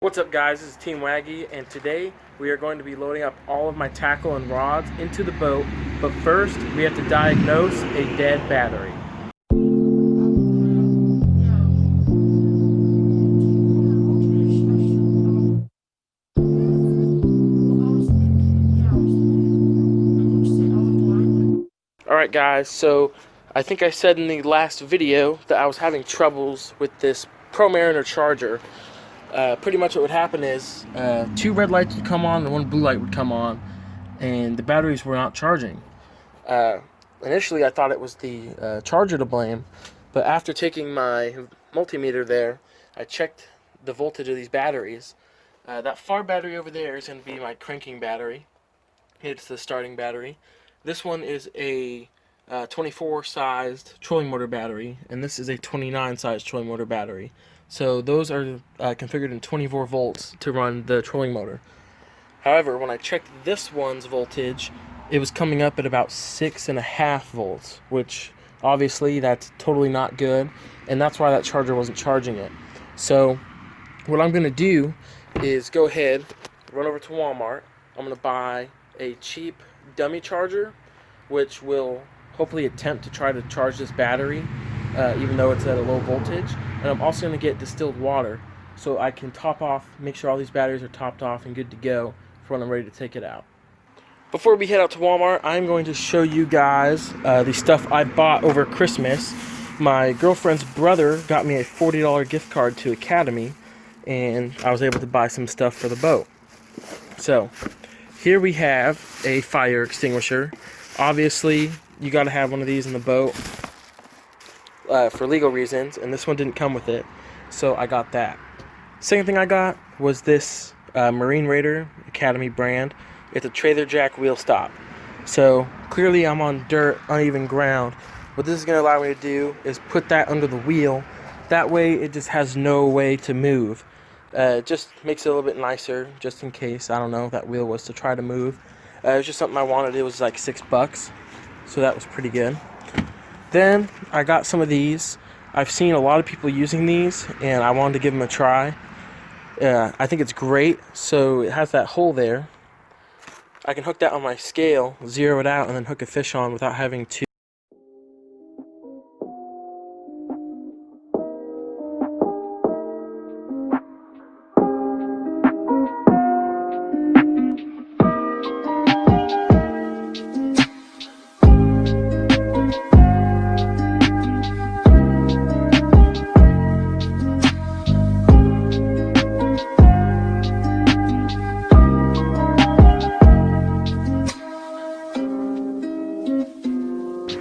What's up, guys? This is Team Wagy, and today we are going to be loading up all of my tackle and rods into the boat, but first we have to diagnose a dead battery. Alright guys, so I think I said in the last video that I was having troubles with this Pro Mariner charger. Pretty much what would happen is two red lights would come on and one blue light would come on, and the batteries were not charging. Initially I thought it was the charger to blame, but after taking my multimeter there, I checked the voltage of these batteries. That far battery over there is going to be my cranking battery. It's the starting battery. This one is a 24 sized trolling motor battery, and this is a 29 sized trolling motor battery. So those are configured in 24 volts to run the trolling motor. However, when I checked this one's voltage, it was coming up at about 6.5 volts, which obviously that's totally not good, and that's why that charger wasn't charging it. So what I'm going to do is go ahead, run over to Walmart. I'm going to buy a cheap dummy charger, which will hopefully attempt to try to charge this battery, even though it's at a low voltage. And I'm also going to get distilled water so I can top off, make sure all these batteries are topped off and good to go for when I'm ready to take it out. Before we head out to Walmart, I'm going to show you guys the stuff I bought over Christmas. My girlfriend's brother got me a $40 gift card to Academy, and I was able to buy some stuff for the boat. So here we have a fire extinguisher. Obviously, you got to have one of these in the boat for legal reasons, and this one didn't come with it, so I got that. Second thing I got was this Marine Raider Academy brand. It's a trailer jack wheel stop. So clearly I'm on dirt, uneven ground. What this is going to allow me to do is put that under the wheel. That way it just has no way to move. It just makes it a little bit nicer, just in case, I don't know, that wheel was to try to move. It was just something I wanted. It was like $6, so that was pretty good. Then I got some of these. I've seen a lot of people using these, and I wanted to give them a try. I think it's great. So it has that hole there. I can hook that on my scale, zero it out, and then hook a fish on without having to.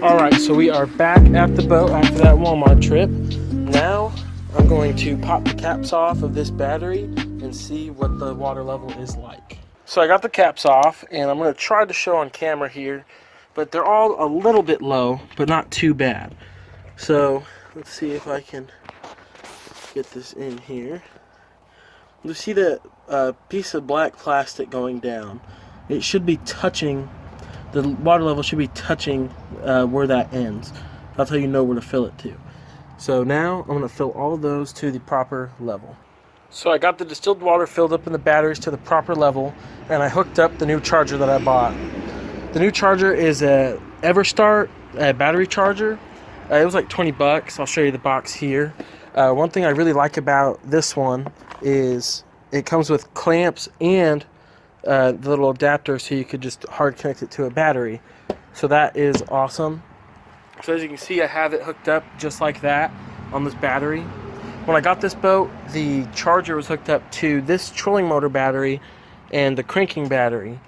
Alright, so we are back at the boat after that Walmart trip. Now I'm going to pop the caps off of this battery and see what the water level is like. So I got the caps off, and I'm going to try to show on camera here, but they're all a little bit low, but not too bad. So let's see if I can get this in here. You see the piece of black plastic going down. It should be touching. The water level should be touching where that ends. That's how you know where to fill it to. So now I'm going to fill all of those to the proper level. So I got the distilled water filled up in the batteries to the proper level, and I hooked up the new charger that I bought. The new charger is a EverStart battery charger. It was like $20. I'll show you the box here. One thing I really like about this one is it comes with clamps and the little adapter, so you could just hard connect it to a battery. So that is awesome. So as you can see, I have it hooked up just like that on this battery. When I got this boat, the charger was hooked up to this trolling motor battery and the cranking battery.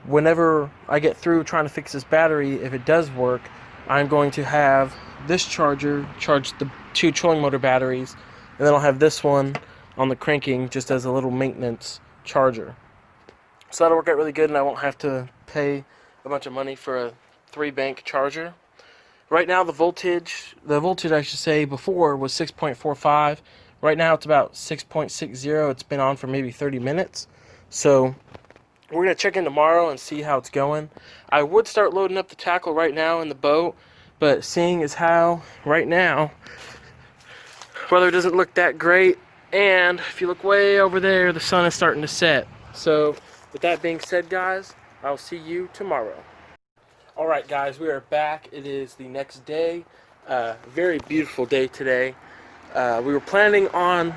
Whenever I get through trying to fix this battery, if it does work, I'm going to have this charger charge the two trolling motor batteries, and then I'll have this one on the cranking just as a little maintenance charger. So that'll work out really good, and I won't have to pay a bunch of money for a 3-bank charger. Right now the voltage I should say before was 6.45. Right now it's about 6.60. It's been on for maybe 30 minutes. So we're going to check in tomorrow and see how it's going. I would start loading up the tackle right now in the boat, but seeing as how right now weather doesn't look that great, And if you look way over there, the sun is starting to set. So with that being said, guys, I'll see you tomorrow. Alright guys, we are back. It is the next day. Very beautiful day today. We were planning on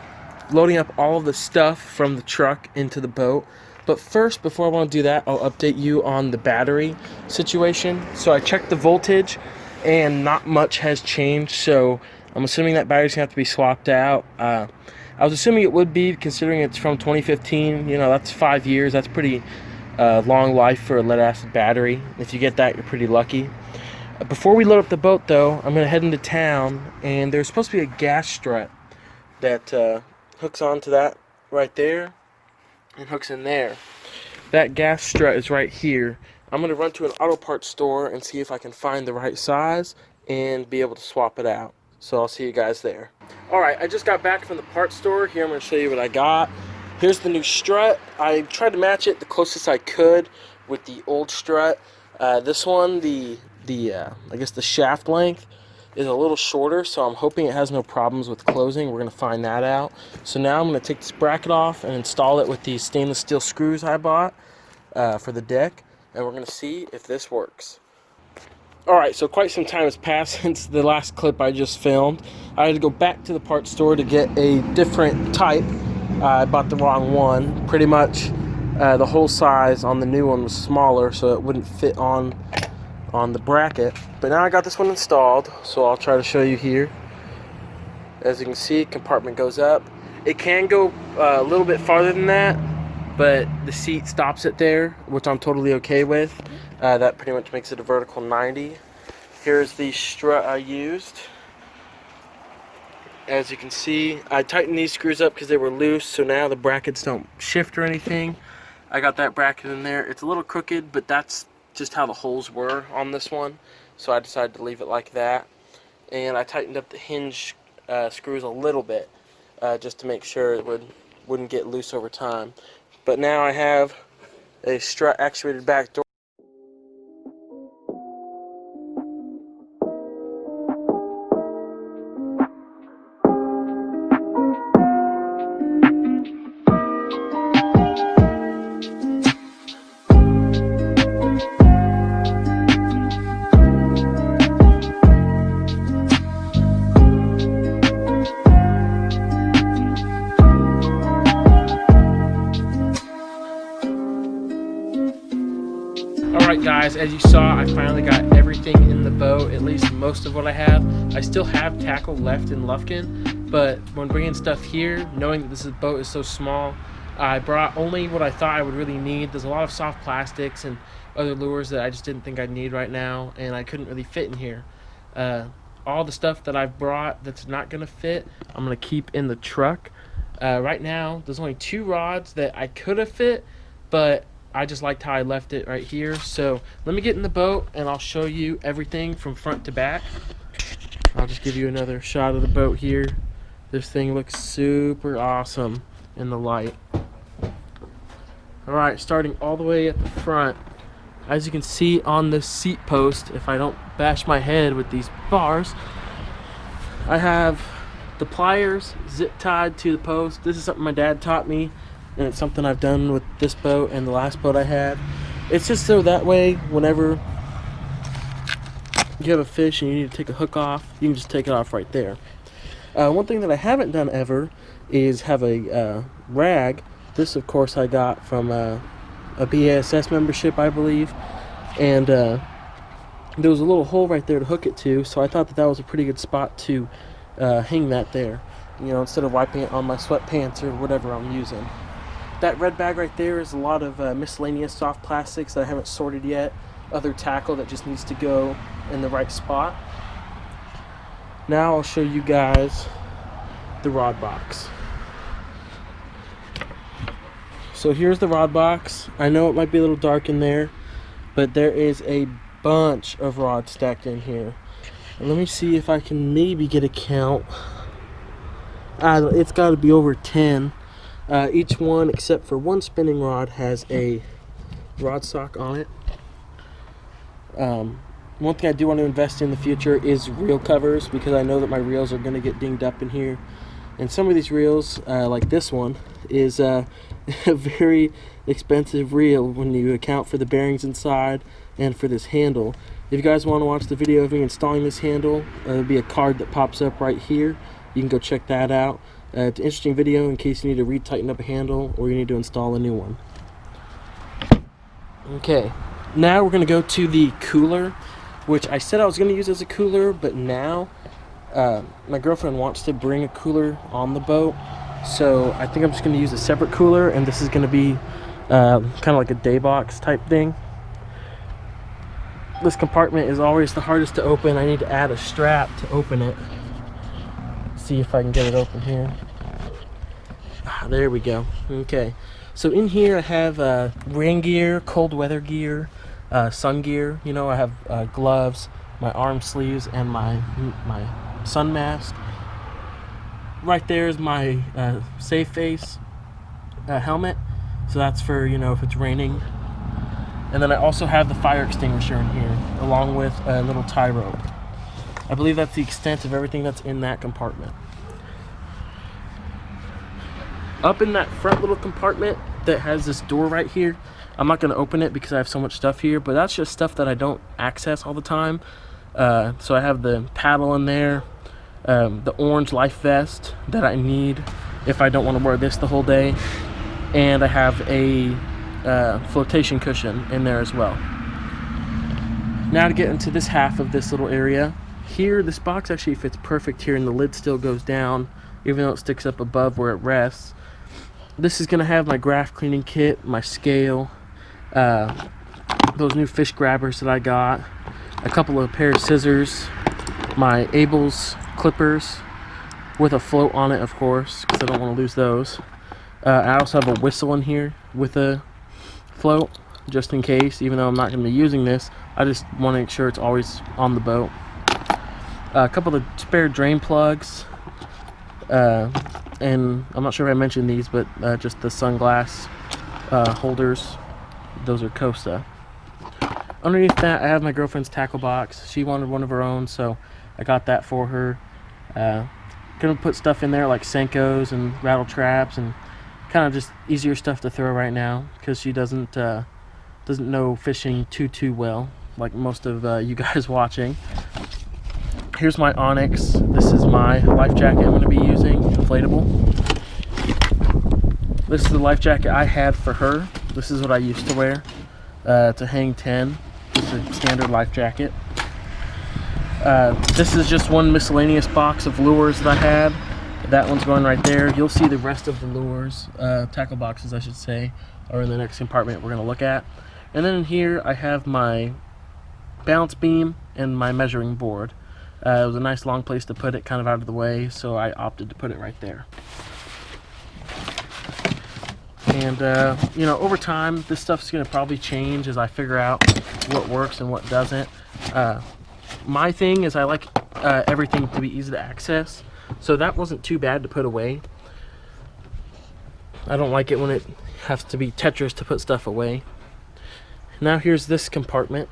loading up all of the stuff from the truck into the boat. But first, before I want to do that, I'll update you on the battery situation. So I checked the voltage and not much has changed. So I'm assuming that battery's gonna have to be swapped out. I was assuming it would be, considering it's from 2015. You know, that's 5 years. That's pretty long life for a lead acid battery. If you get that, you're pretty lucky. Before we load up the boat though, I'm gonna head into town, and there's supposed to be a gas strut that hooks onto that right there and hooks in there. That gas strut is right here. I'm gonna run to an auto parts store and see if I can find the right size and be able to swap it out. So I'll see you guys there. Alright, I just got back from the parts store. Here, I'm gonna show you what I got. Here's the new strut. I tried to match it the closest I could with the old strut. This one, I guess the shaft length is a little shorter, so I'm hoping it has no problems with closing. We're gonna find that out. So now I'm gonna take this bracket off and install it with these stainless steel screws I bought for the deck, and we're gonna see if this works. Alright, so quite some time has passed since the last clip I just filmed. I had to go back to the parts store to get a different type. I bought the wrong one. Pretty much the whole size on the new one was smaller, so it wouldn't fit on the bracket. But now I got this one installed, so I'll try to show you here. As you can see, compartment goes up. It can go a little bit farther than that, but the seat stops it there, which I'm totally okay with. That pretty much makes it a vertical 90. Here's the strut I used. As you can see, I tightened these screws up because they were loose, so now the brackets don't shift or anything. I got that bracket in there. It's a little crooked, but that's just how the holes were on this one, so I decided to leave it like that. And I tightened up the hinge screws a little bit just to make sure it wouldn't get loose over time. But now I have a strut actuated back door. Alright guys, as you saw, I finally got everything in the boat, at least most of what I have. I still have tackle left in Lufkin, but when bringing stuff here, knowing that this boat is so small, I brought only what I thought I would really need. There's a lot of soft plastics and other lures that I just didn't think I'd need right now, and I couldn't really fit in here. All the stuff that I've brought that's not going to fit, I'm going to keep in the truck. Right now, there's only 2 rods that I could have fit, but I just liked how I left it right here. So let me get in the boat and I'll show you everything from front to back. I'll just give you another shot of the boat here. This thing looks super awesome in the light. Alright, starting all the way at the front. As you can see on this seat post, if I don't bash my head with these bars, I have the pliers zip tied to the post. This is something my dad taught me, and it's something I've done with this boat and the last boat I had. It's just so that way whenever you have a fish and you need to take a hook off, you can just take it off right there. One thing that I haven't done ever is have a rag. This of course I got from a BASS membership, I believe, and there was a little hole right there to hook it to, so I thought that was a pretty good spot to hang that there, you know, instead of wiping it on my sweatpants or whatever I'm using. That red bag right there is a lot of miscellaneous soft plastics that I haven't sorted yet. Other tackle that just needs to go in the right spot. Now I'll show you guys the rod box. So here's the rod box. I know it might be a little dark in there, but there is a bunch of rods stacked in here. And let me see if I can maybe get a count. It's got to be over 10. Each one, except for one spinning rod, has a rod sock on it. One thing I do want to invest in the future is reel covers, because I know that my reels are going to get dinged up in here. And some of these reels, like this one, is a very expensive reel when you account for the bearings inside and for this handle. If you guys want to watch the video of me installing this handle, there'll be a card that pops up right here. You can go check that out. It's an interesting video in case you need to retighten up a handle or you need to install a new one. Okay, now we're going to go to the cooler, which I said I was going to use as a cooler, but now my girlfriend wants to bring a cooler on the boat, so I think I'm just going to use a separate cooler, and this is going to be kind of like a day box type thing. This compartment is always the hardest to open. I need to add a strap to open it. See if I can get it open here. There we go. Okay, so in here I have rain gear, cold weather gear, sun gear. You know, I have gloves, my arm sleeves, and my sun mask. Right there is my safe face helmet, so that's for, you know, if it's raining. And then I also have the fire extinguisher in here, along with a little tie rope. I believe that's the extent of everything that's in that compartment. Up in that front little compartment that has this door right here, I'm not going to open it because I have so much stuff here, but that's just stuff that I don't access all the time. So I have the paddle in there, the orange life vest that I need if I don't want to wear this the whole day, and I have a flotation cushion in there as well. Now to get into this half of this little area here, this box actually fits perfect here, and the lid still goes down even though it sticks up above where it rests. This is going to have my graph cleaning kit, my scale, those new fish grabbers that I got, a couple of pair of scissors, my Abel's clippers with a float on it, of course, because I don't want to lose those. I also have a whistle in here with a float, just in case, even though I'm not going to be using this. I just want to make sure it's always on the boat. A couple of spare drain plugs, and I'm not sure if I mentioned these, but just the sunglass holders. Those are Costa. Underneath that, I have my girlfriend's tackle box. She wanted one of her own, so I got that for her. Gonna put stuff in there like Senkos and rattle traps and kind of just easier stuff to throw right now, because she doesn't know fishing too well, like most of you guys watching. Here's my Onyx. This is my life jacket I'm going to be using, inflatable. This is the life jacket I had for her. This is what I used to wear. It's a Hang 10. It's a standard life jacket. This is just one miscellaneous box of lures that I had. That one's going right there. You'll see the rest of the lures, tackle boxes I should say, are in the next compartment we're going to look at. And then in here I have my balance beam and my measuring board. It was a nice long place to put it, kind of out of the way, so I opted to put it right there. And you know, over time this stuff's going to probably change as I figure out what works and what doesn't. My thing is I like everything to be easy to access, so that wasn't too bad to put away. I don't like it when it has to be Tetris to put stuff away. Now here's this compartment.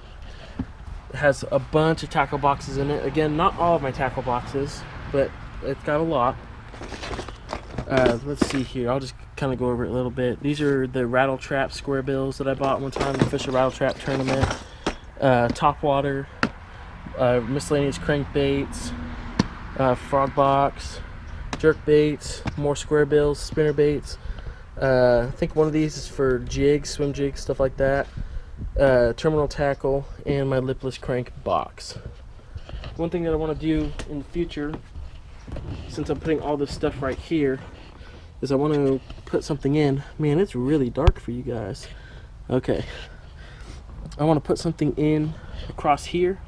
It has a bunch of tackle boxes in it. Again, not all of my tackle boxes, but it's got a lot. Let's see here. I'll just kind of go over it a little bit. These are the rattle trap square bills that I bought one time to fish a rattle trap tournament. Top water, miscellaneous crankbaits, frog box, jerk baits, more square bills, spinner baits. I think one of these is for jigs, swim jigs, stuff like that. Terminal tackle, and my lipless crank box. One thing that I want to do in the future, since I'm putting all this stuff right here, is I want to put something in. Man, it's really dark for you guys. Okay, I want to put something in across here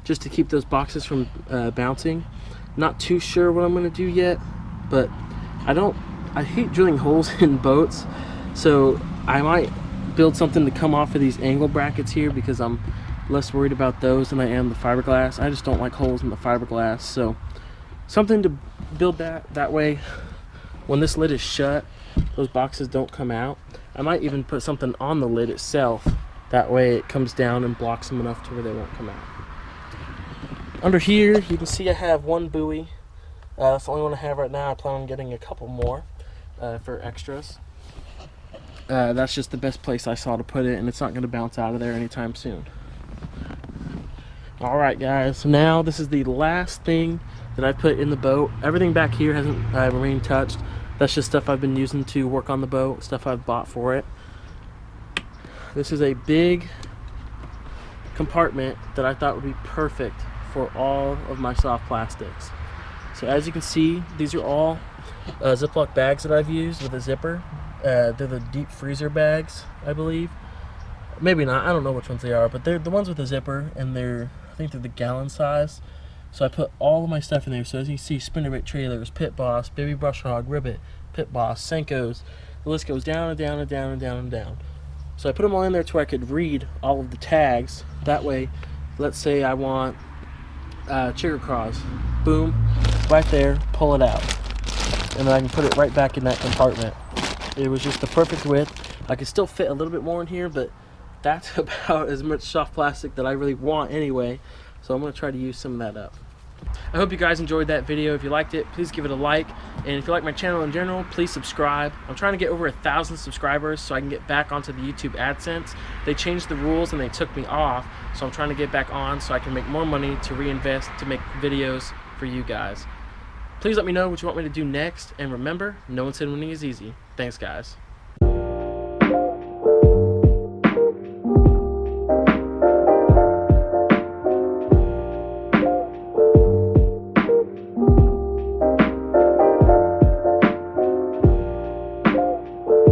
just to keep those boxes from bouncing. Not too sure what I'm going to do yet, but I hate drilling holes in boats, so I might build something to come off of these angle brackets here, because I'm less worried about those than I am the fiberglass. I just don't like holes in the fiberglass, so something to build that way when this lid is shut, those boxes don't come out. I might even put something on the lid itself, that way it comes down and blocks them enough to where they won't come out. Under here you can see I have one buoy That's the only one I have right now. I plan on getting a couple more for extras. That's just the best place I saw to put it, and it's not going to bounce out of there anytime soon. Alright guys, so now this is the last thing that I put in the boat. Everything back here hasn't remained touched. That's just stuff I've been using to work on the boat, stuff I've bought for it. This is a big compartment that I thought would be perfect for all of my soft plastics. So as you can see, these are all Ziploc bags that I've used with a zipper. They're the deep freezer bags, I believe. Maybe not, I don't know which ones they are, but they're the ones with a zipper, and I think they're the gallon size. So I put all of my stuff in there. So as you see, spinnerbait trailers, Pit Boss, Baby Brush Hog, Ribbit, Pit Boss, Senkos. The list goes down and down and down and down and down. So I put them all in there to where I could read all of the tags. That way, let's say I want chigger craws. Boom, right there, pull it out. And then I can put it right back in that compartment. It was just the perfect width. I could still fit a little bit more in here, but that's about as much soft plastic that I really want anyway. So I'm going to try to use some of that up. I hope you guys enjoyed that video. If you liked it, please give it a like. And if you like my channel in general, please subscribe. I'm trying to get over 1,000 subscribers so I can get back onto the YouTube AdSense. They changed the rules and they took me off. So I'm trying to get back on so I can make more money to reinvest to make videos for you guys. Please let me know what you want me to do next. And remember, no one said winning is easy. Thanks, guys.